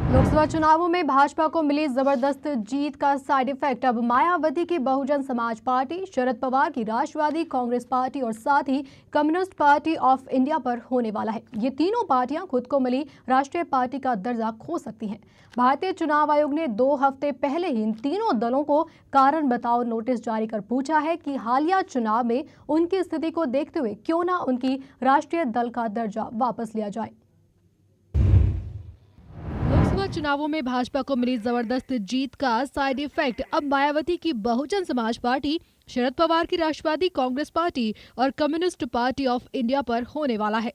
लोकसभा चुनावों में भाजपा को मिली जबरदस्त जीत का साइड इफेक्ट अब मायावती की बहुजन समाज पार्टी, शरद पवार की राष्ट्रवादी कांग्रेस पार्टी और साथ ही कम्युनिस्ट पार्टी ऑफ इंडिया पर होने वाला है। ये तीनों पार्टियां खुद को मिली राष्ट्रीय पार्टी का दर्जा खो सकती हैं। भारतीय चुनाव आयोग ने 2 हफ्ते पहले ही इन तीनों दलों को कारण बताओ नोटिस जारी कर पूछा है कि हालिया चुनाव में उनकी स्थिति को देखते हुए क्यों ना उनकी राष्ट्रीय दल का दर्जा वापस लिया जाए। लोकसभा चुनावों में भाजपा को मिली जबरदस्त जीत का साइड इफेक्ट अब मायावती की बहुजन समाज पार्टी, शरद पवार की राष्ट्रवादी कांग्रेस पार्टी और कम्युनिस्ट पार्टी ऑफ इंडिया पर होने वाला है।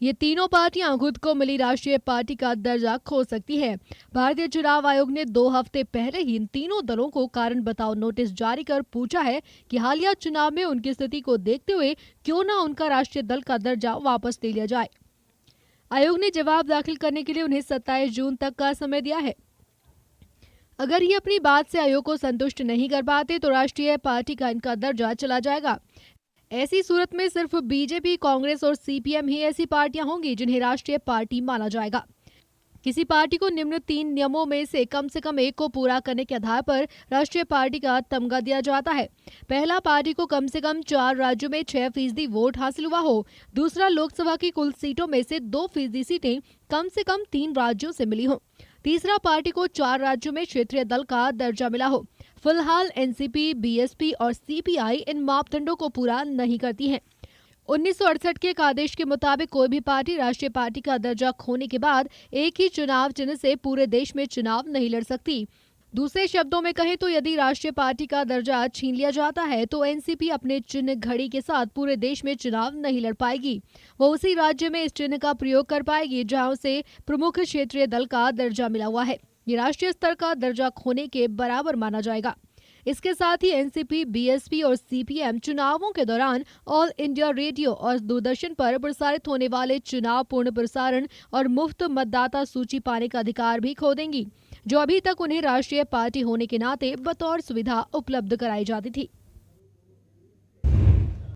ये तीनों पार्टियां खुद को मिली राष्ट्रीय पार्टी का दर्जा खो सकती हैं। भारतीय चुनाव आयोग ने 2 हफ्ते पहले ही इन तीनों दलों को कारण बताओ नोटिस जारी कर पूछा है कि हालिया चुनाव में उनकी स्थिति को देखते हुए क्यों न उनका राष्ट्रीय दल का दर्जा वापस ले लिया जाए। आयोग ने जवाब दाखिल करने के लिए उन्हें 27 जून तक का समय दिया है। अगर ये अपनी बात से आयोग को संतुष्ट नहीं कर पाते तो राष्ट्रीय पार्टी का इनका दर्जा चला जाएगा। ऐसी सूरत में सिर्फ बीजेपी, कांग्रेस और सीपीएम ही ऐसी पार्टियां होंगी जिन्हें राष्ट्रीय पार्टी माना जाएगा। किसी पार्टी को निम्न 3 नियमों में से कम एक को पूरा करने के आधार पर राष्ट्रीय पार्टी का तमगा दिया जाता है। पहला, पार्टी को कम से कम 4 राज्यों में 6% वोट हासिल हुआ हो। दूसरा, लोकसभा की कुल सीटों में से 2% सीटें कम से कम 3 राज्यों से मिली हो। तीसरा, पार्टी को 4 राज्यों में क्षेत्रीय दल का दर्जा मिला हो। फिलहाल एनसीपी, बीएसपी और सीपीआई इन मापदंडों को पूरा नहीं करती हैं। 1968 के एक आदेश के मुताबिक कोई भी पार्टी राष्ट्रीय पार्टी का दर्जा खोने के बाद एक ही चुनाव चिन्ह से पूरे देश में चुनाव नहीं लड़ सकती। दूसरे शब्दों में कहें तो यदि राष्ट्रीय पार्टी का दर्जा छीन लिया जाता है तो एनसीपी अपने चिन्ह घड़ी के साथ पूरे देश में चुनाव नहीं लड़ पाएगी। वो उसी राज्य में इस चिन्ह का प्रयोग कर पाएगी जहां उसे प्रमुख क्षेत्रीय दल का दर्जा मिला हुआ है। ये राष्ट्रीय स्तर का दर्जा खोने के बराबर माना जाएगा। इसके साथ ही एनसीपी, बीएसपी और सीपीएम चुनावों के दौरान ऑल इंडिया रेडियो और दूरदर्शन पर प्रसारित होने वाले चुनाव पूर्ण प्रसारण और मुफ्त मतदाता सूची पाने का अधिकार भी खो देंगी, जो अभी तक उन्हें राष्ट्रीय पार्टी होने के नाते बतौर सुविधा उपलब्ध कराई जाती थी।